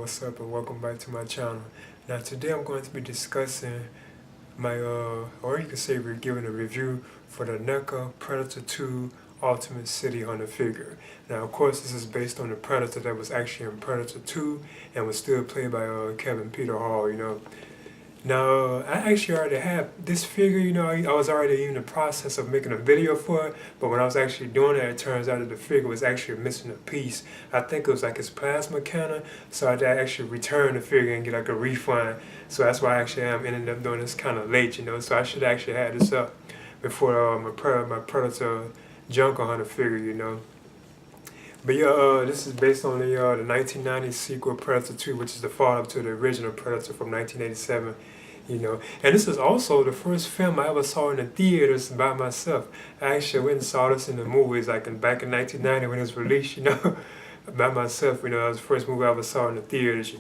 what's up and welcome back to my channel. Now today I'm going to be discussing my, or you could say we're giving a review for the NECA Predator 2 Ultimate City Hunter figure. Now of course this is based on the Predator that was actually in Predator 2 and was still played by Kevin Peter Hall, Now, I actually already have this figure, I was already in the process of making a video for it, but when I was actually doing it, it turns out that the figure was actually missing a piece. I think it was like his plasma cannon, so I had to actually return the figure and get like a refund. So that's why I actually am ended up doing this kind of late, so I should actually have this up before my Predator Junker Hunter figure, But yeah, this is based on the 1990 sequel Predator 2, which is the follow-up to the original Predator from 1987. And this is also the first film I ever saw in the theaters by myself. I actually went and saw this in the movies back in 1990 when it was released, by myself. That was the first movie I ever saw in the theaters,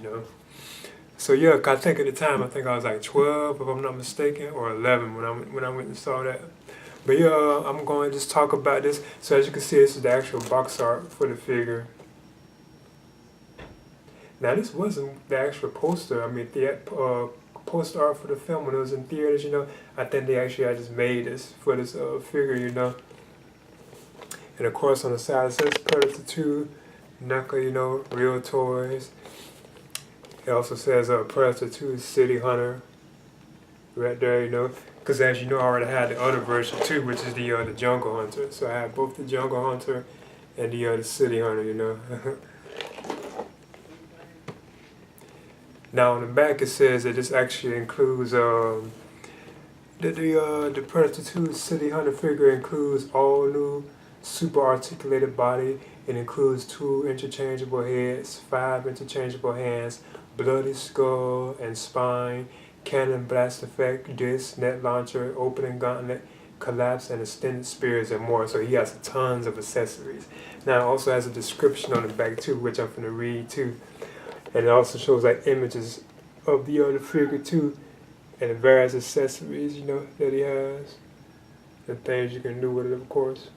So yeah, I think at the time, I think I was like 12, if I'm not mistaken, or 11 when I went and saw that. But yeah, I'm going to just talk about this. So as you can see, this is the actual box art for the figure. Now this wasn't the actual poster. I mean, the poster art for the film when it was in theaters, I think they actually had just made this for this figure, And of course on the side it says Predator 2, NECA, real toys. It also says Predator 2 City Hunter right there, because as you know I already had the other version too, which is the Jungle Hunter. So I have both the Jungle Hunter and the City Hunter, Now on the back it says that this actually includes the Predator 2 City Hunter figure includes all new super articulated body. It includes 2 interchangeable heads, 5 interchangeable hands, bloody skull and spine, cannon blast effect, disc, net launcher, opening gauntlet, collapse and extended spears and more. So he has tons of accessories. Now it also has a description on the back too, which I'm going to read too. And it also shows like images of the figure too, and the various accessories, that he has, and things you can do with it, of course.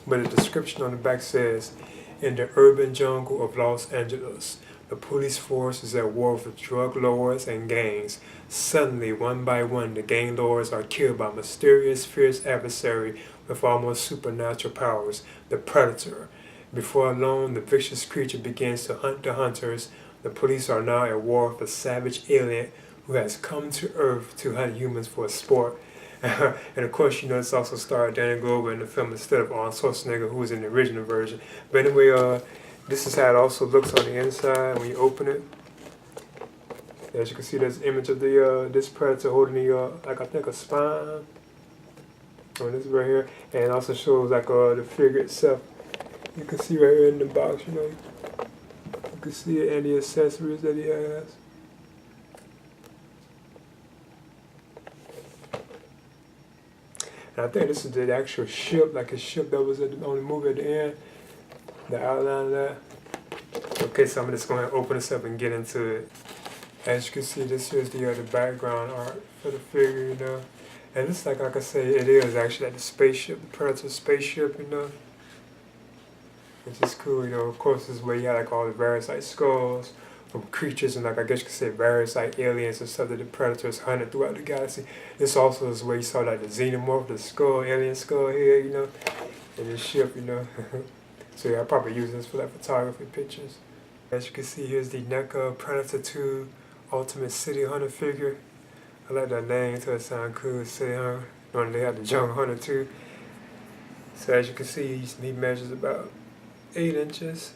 But the description on the back says, in the urban jungle of Los Angeles, the police force is at war with drug lords and gangs. Suddenly, one by one, the gang lords are killed by a mysterious, fierce adversary with almost supernatural powers, the Predator. Before long, the vicious creature begins to hunt the hunters. The police are now at war with a savage alien who has come to Earth to hunt humans for sport. And of course, this also starred Danny Glover in the film instead of Arnold Schwarzenegger, who was in the original version. But anyway, this is how it also looks on the inside when you open it. As you can see, there's an image of this Predator holding I think a spine on this right here, and it also shows the figure itself. You can see right here in the box, you can see it and the accessories that he has. And I think this is the actual ship, like a ship that was on the movie at the end, the outline of that. Okay, so I'm just going to open this up and get into it. As you can see, this is the background art for the figure, And this, like I say, it is actually like the spaceship, the Predator spaceship, Which is cool, Of course, this is where you have all the various skulls from creatures and I guess you could say various aliens and stuff that the Predators hunted throughout the galaxy. This also is where you saw the xenomorph, the skull, alien skull here, and this ship, So yeah, I probably use this for photography pictures. As you can see, here's the NECA Predator 2 Ultimate City Hunter figure. I like that name, so it sounds cool, City Hunter. Normally they have the Jungle Hunter too. So as you can see, he measures about 8 inches,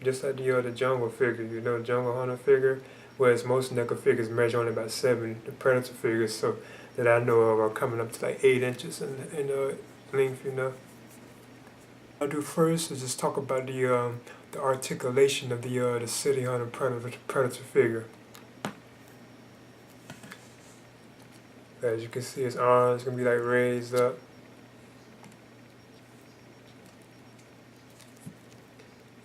just like the jungle figure, Jungle Hunter figure, whereas most NECA figures measure only about 7. The Predator figures, so that I know of, are coming up to like 8 inches in length, I'll do first is just talk about the articulation of the City Hunter Predator figure. As you can see, his arms gonna be raised up.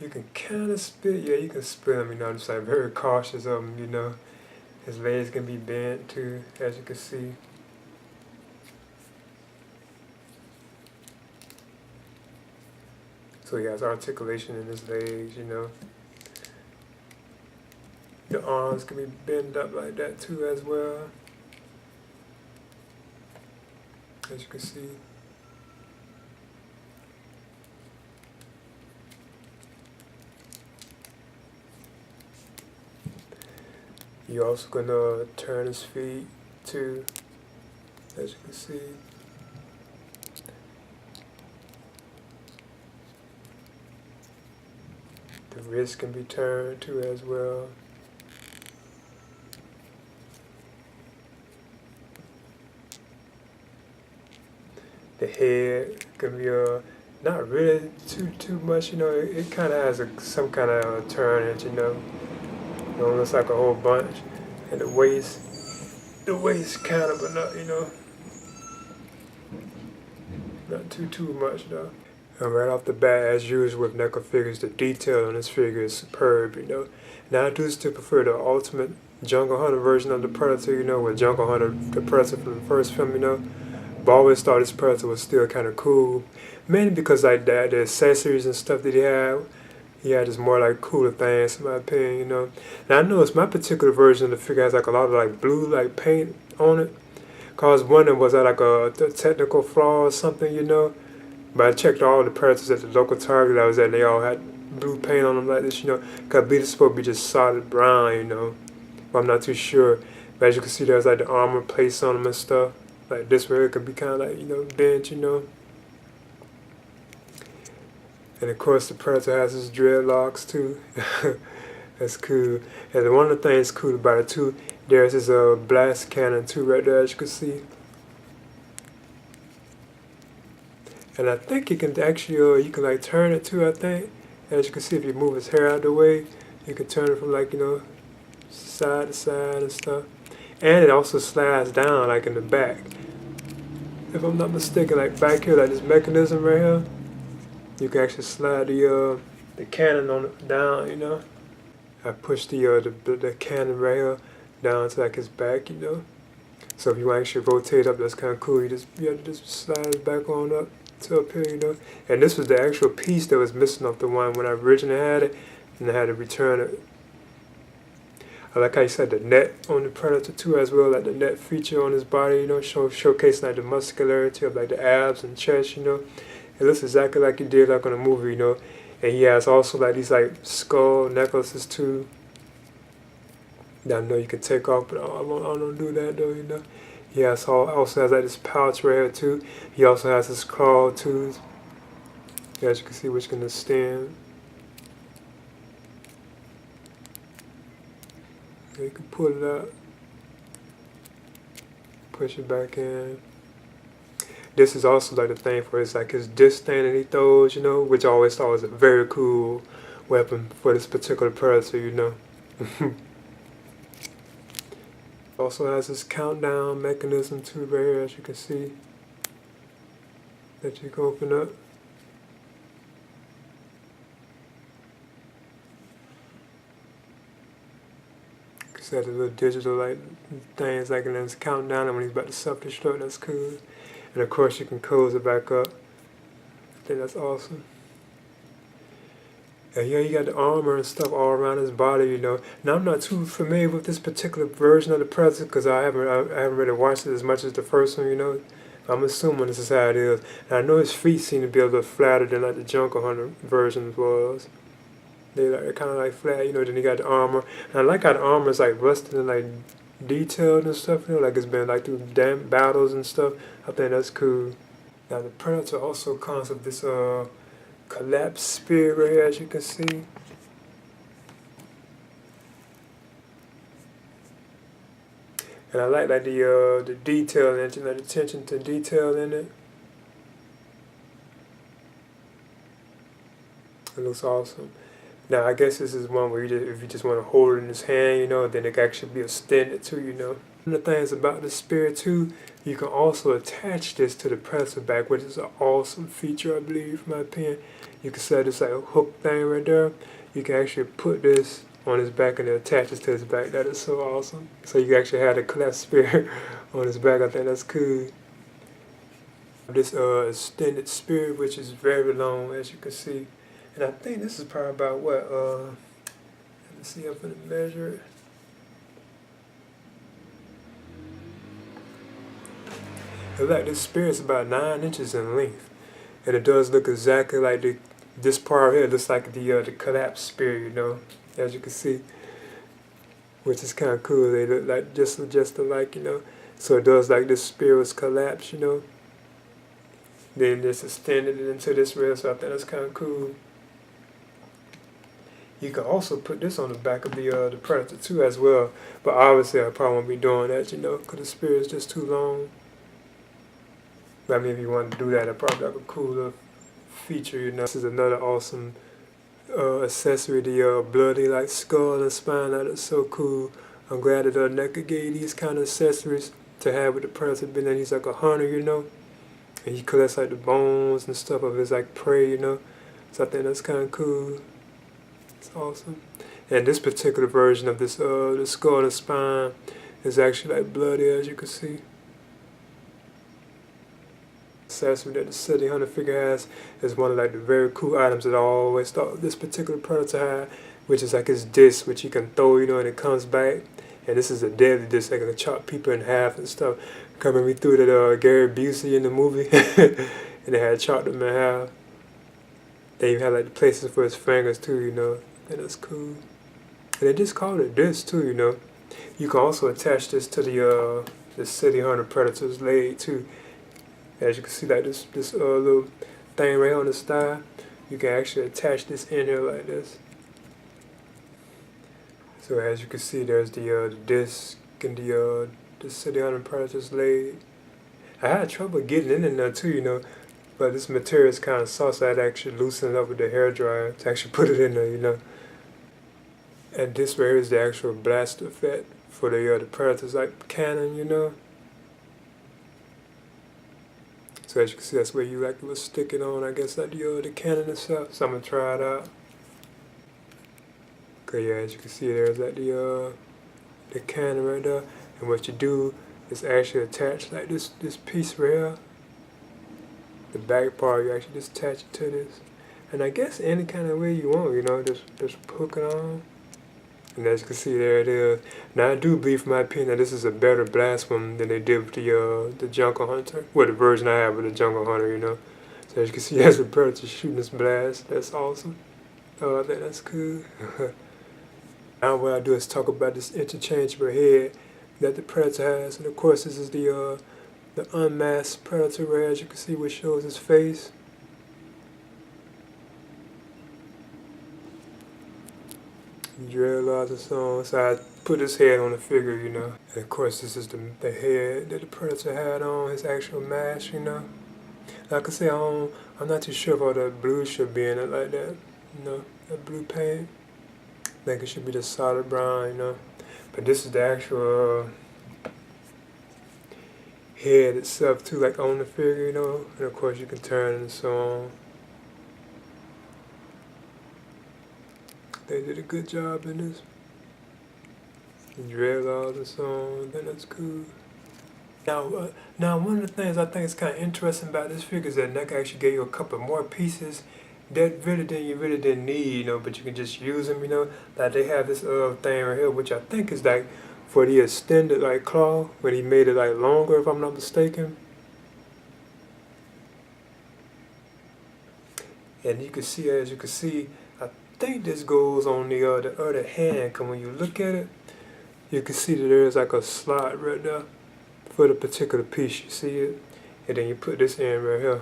You can kind of spit, yeah, you can spit him, just very cautious of him, His legs can be bent too, as you can see. So he has articulation in his legs, you know. The arms can be bent up like that too as well, as you can see. You're also gonna turn his feet too, as you can see. The wrist can be turned too as well. The head can be not really too much, you know. It kind of has some kind of turn in it, you know. It looks like a whole bunch. And the waist kind of, but not, you know, not too much though. And right off the bat, as usual with NECA figures, the detail on this figure is superb, you know. Now I do still prefer the ultimate Jungle Hunter version of the Predator, you know, with Jungle Hunter, the Predator from the first film, you know. But I always thought this Predator was still kind of cool, mainly because like that, the accessories and stuff that he had just more like cooler things in my opinion, you know. And I noticed my particular version of the figure has like a lot of like blue like paint on it. Cause wondering was that like a technical flaw or something, you know. But I checked all the Predators at the local Target I was at, and they all had blue paint on them like this, you know. Cause I believe it's supposed to be just solid brown, you know. But I'm not too sure. But as you can see, there's like the armor plates on them and stuff. Like this way it could be kind of like, you know, bent, you know. And of course the Predator has his dreadlocks too. That's cool. And one of the things cool about it too, there's his blast cannon too right there, as you can see. And I think you can actually, you can like turn it too, I think. As you can see, if you move his hair out of the way, you can turn it from like, you know, side to side and stuff. And it also slides down like in the back. If I'm not mistaken, like back here, like this mechanism right here, you can actually slide the cannon on it down, you know. I pushed the cannon right here down to like his back, you know. So if you actually rotate up, that's kind of cool. You have to just slide it back on up to up here, you know. And this was the actual piece that was missing off the one when I originally had it, and I had to return it. I like how you said the net on the Predator too as well, like the net feature on his body, you know, showcasing like the muscularity of like the abs and chest, you know. It looks exactly like he did like on the movie, you know. And he has also like these like skull necklaces too. That I know you can take off, but I don't do that though, you know. He also has like this pouch right here too. He also has his claw too, as you can see, which can extend. You can pull it out, push it back in. This is also like the thing for his disc thing that he throws, you know, which I always thought was a very cool weapon for this particular Predator, you know. Also has this countdown mechanism too right here, as you can see, that you can open up. Set the little digital like things like and then it's counting down and when he's about to self-destruct, that's cool. And of course you can close it back up. I think that's awesome. And yeah, you got the armor and stuff all around his body, you know. Now I'm not too familiar with this particular version of the Predator because I haven't really watched it as much as the first one, you know. I'm assuming this is how it is. And I know his feet seem to be a little flatter than like the Jungle Hunter version was. They're kind of like flat, you know. Then you got the armor, and I like how the armor is like rusted and like detailed and stuff, you know, like it's been like through damn battles and stuff. I think that's cool. Now the Predator also comes with this collapsed spear right here, as you can see. And I like the detail in it, you know, the attention to detail in it. It looks awesome. Now, I guess this is one where if you just want to hold it in his hand, you know, then it can actually be extended too, you know. One of the things about the spear too, you can also attach this to the Predator back, which is an awesome feature, I believe, in my opinion. You can set this like a hook thing right there. You can actually put this on his back and it attaches to his back. That is so awesome. So you can actually have the collapsed spear on his back. I think that's cool. This extended spear, which is very long, as you can see. And I think this is probably about what, let me see, I'm gonna measure it. It's like this spear is about 9 inches in length. And it does look exactly like this part here looks like the collapsed spear, you know, as you can see, which is kind of cool. They look like just alike, you know. So it does like this spear was collapsed, you know. Then just extended it into this rail, so I think that's kind of cool. You can also put this on the back of the Predator too as well, but obviously I probably won't be doing that, you know, because the spear is just too long. But I mean, if you want to do that, it'd probably have a cooler feature, you know. This is another awesome accessory, the bloody like skull and spine. That is so cool. I'm glad that NECA gave these kind of accessories to have with the Predator, being that he's like a hunter, you know. And he collects like the bones and stuff of his like prey, you know. So I think that's kind of cool. It's awesome. And this particular version of this the skull and spine is actually like bloody, as you can see. Accessory that the City Hunter figure has is one of like the very cool items that I always thought this particular Predator had, which is like his disc, which he can throw, you know, and it comes back. And this is a deadly disc that can chop people in half and stuff. Coming me through that Gary Busey in the movie, and they had chopped him in half. They even had like the places for his fingers too, you know. And that's cool. And they just called it disc too, you know. You can also attach this to the City Hunter Predator's leg too. As you can see, like this little thing right on the thigh, you can actually attach this in here like this. So as you can see, there's the disc and the City Hunter Predator's leg. I had trouble getting in there too, you know, but this material is kind of soft, so I had to actually loosen it up with the hairdryer to actually put it in there, you know. And this right here is the actual blast effect for the Predator's like cannon, you know. So as you can see, that's where you like was sticking on, I guess, like the cannon itself. So I'm gonna try it out. Okay, yeah, as you can see, there's like the cannon right there. And what you do is actually attach like this piece right here. The back part, you actually just attach it to this. And I guess any kind of way you want, you know, just hook it on. And as you can see, there it is. Now I do believe, from my opinion, that this is a better blast one than they did with the Jungle Hunter. Well, the version I have with the Jungle Hunter, you know. So as you can see, as the Predator shooting this blast, that's awesome. Oh, I think that's cool. Now what I do is talk about this interchangeable head that the Predator has. And of course, this is the unmasked Predator, right, as you can see, which shows his face. Dreadlocks and so on. So I put his head on the figure, you know. And of course, this is the head that the Predator had on, his actual mask, you know. Like I say, I'm not too sure if all that blue should be in it like that, you know, that blue paint. I think it should be the solid brown, you know. But this is the actual head itself too, like on the figure, you know. And of course, you can turn it and so on. They did a good job in this. The dreadlocks and so on, I think that's cool. Now, one of the things I think is kind of interesting about this figure is that NECA actually gave you a couple more pieces that you really didn't need, you know, but you can just use them, you know. Like they have this thing right here, which I think is like for the extended like claw, when he made it like longer, if I'm not mistaken. And you can see, as you can see, I think this goes on the other hand, because when you look at it, you can see that there's like a slot right there for the particular piece, you see it? And then you put this in right here.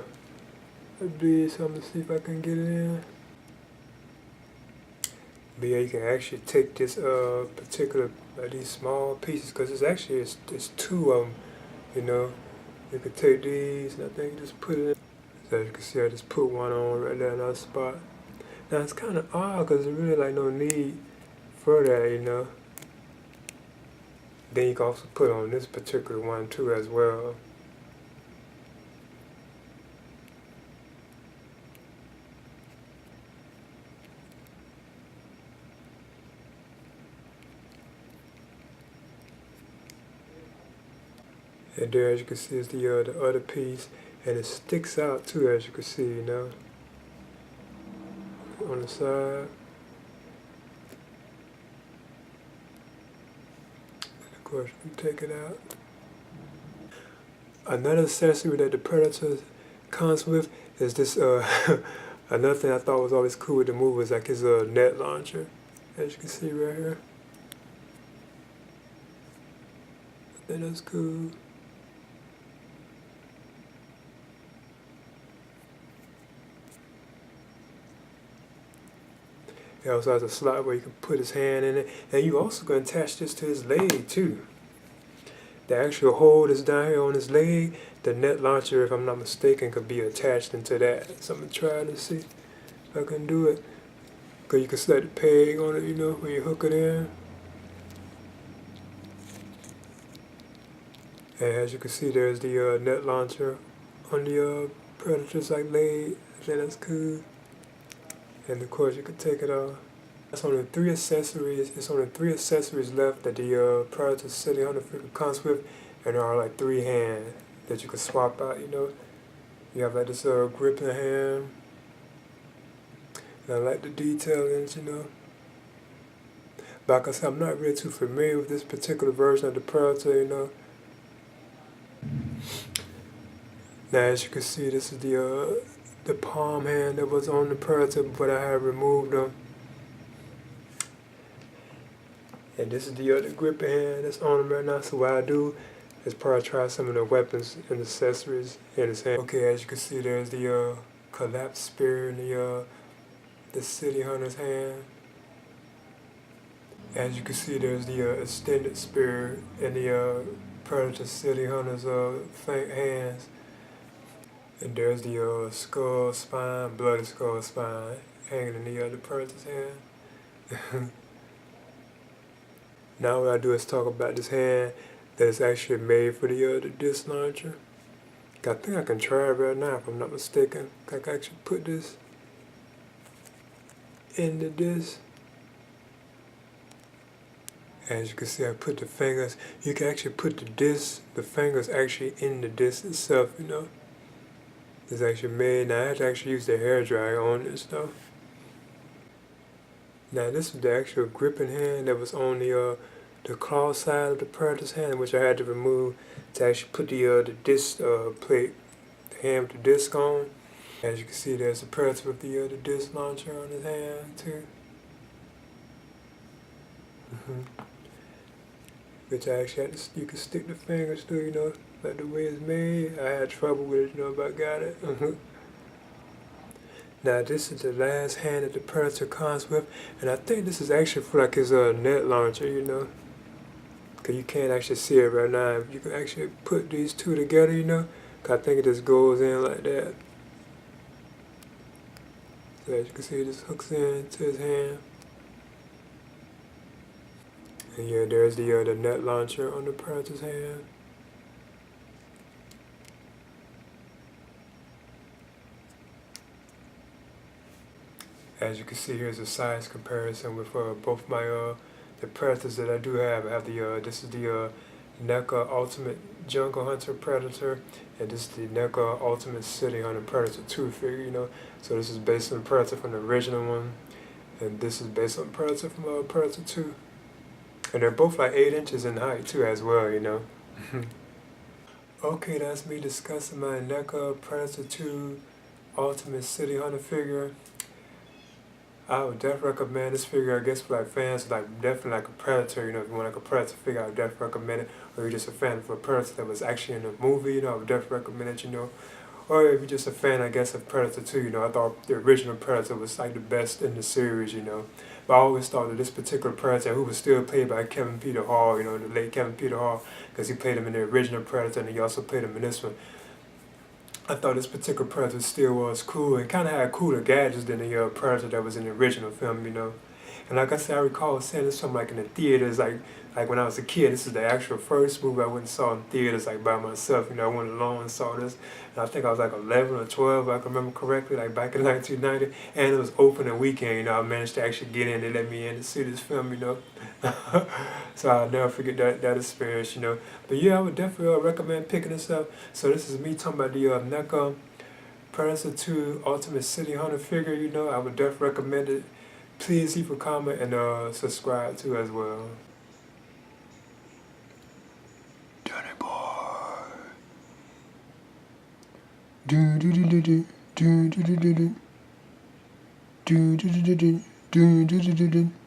That'd be something to see if I can get it in. But yeah, you can actually take this particular, these small pieces, because it's two of them, you know. You can take these, and I think just put it in. So as you can see, I just put one on right there in that spot. Now it's kind of odd, because there's really like no need for that, you know. Then you can also put on this particular one too as well. And there, as you can see, is the other piece, and it sticks out too, as you can see, you know. on the side. And of course, you take it out. Another accessory that the Predator comes with is this. Another thing I thought was always cool with the movie was like his net launcher, as you can see right here. I think that's cool. He also has a slot where you can put his hand in it, and you also can attach this to his leg too. The actual hole that's down here on his leg, the net launcher, if I'm not mistaken, could be attached into that. So I'm gonna try to see if I can do it. Cause you can select the peg on it, you know, when you hook it in. And as you can see, there's the net launcher on the Predator's like leg. I think that's cool. And of course, you can take it off. That's only 3 accessories. It's only 3 accessories left that the Predator City Hunter figure comes with, and there are like 3 hands that you can swap out. You know, you have like this gripping hand. And I like the detail in it, you know. But like I said, I'm not really too familiar with this particular version of the Predator, you know. Now, as you can see, this is the palm hand that was on the Predator, but I have removed them. And this is the gripping hand that's on him right now. So what I do is probably try some of the weapons and accessories in his hand. Okay, as you can see, there's the collapsed spear in the City Hunter's hand. As you can see, there's the extended spear in the Predator City Hunter's hands. And there's the skull spine, bloody skull spine, hanging in the Predator's hand. Now what I do is talk about this hand that is actually made for the disc launcher. I think I can try it right now if I'm not mistaken. I can actually put this in the disc. As you can see, I put the fingers. You can actually put the fingers actually in the disc itself, you know. It's actually made. Now I have to actually use the hair dryer on this though. Now this is the actual gripping hand that was on the claw side of the Predator's hand, which I had to remove to actually put the disc plate, the hand with the disc on. As you can see, there's the Predator with the disc launcher on his hand too. Which I actually had to, you can stick the fingers through, you know, like the way it's made. I had trouble with it, you know, but I got it. Now this is the last hand that the Predator comes with, and I think this is actually for like his net launcher, you know. Cause you can't actually see it right now. You can actually put these two together, you know. Cause I think it just goes in like that. So as you can see, it just hooks into his hand. And yeah, there's the net launcher on the Predator's hand. As you can see, here's a size comparison with both my the Predators that I do have. I have the this is the NECA Ultimate Jungle Hunter Predator, and this is the NECA Ultimate City Hunter Predator 2 figure. You know, so this is based on the Predator from the original one, and this is based on the Predator from Predator 2. And they're both like 8 inches in height too, as well. You know. Okay, that's me discussing my NECA Predator 2 Ultimate City Hunter figure. I would definitely recommend this figure, I guess, for like fans, like definitely like a Predator, you know, if you want like a Predator figure, I would definitely recommend it. Or if you're just a fan of a Predator that was actually in the movie, you know, I would definitely recommend it, you know. Or if you're just a fan, I guess, of Predator 2, you know, I thought the original Predator was like the best in the series, you know. But I always thought that this particular Predator, who was still played by Kevin Peter Hall, you know, the late Kevin Peter Hall, because he played him in the original Predator and he also played him in this one. I thought this particular Predator still was cool and kind of had cooler gadgets than the Predator that was in the original film, you know. And like I said, I recall seeing this from like in the theaters, like when I was a kid. This is the actual first movie I went and saw in theaters, like by myself. You know, I went alone and saw this, and I think I was like 11 or 12, if I can remember correctly, like back in 1990. And it was opening weekend. You know, I managed to actually get in. They let me in to see this film. You know, so I'll never forget that experience. You know, but yeah, I would definitely recommend picking this up. So this is me talking about the NECA Predator 2 Ultimate City Hunter figure, you know, I would definitely recommend it. Please leave a comment and subscribe too as well. Danny boy. Do do do do do do do do do do do do do do do do do do.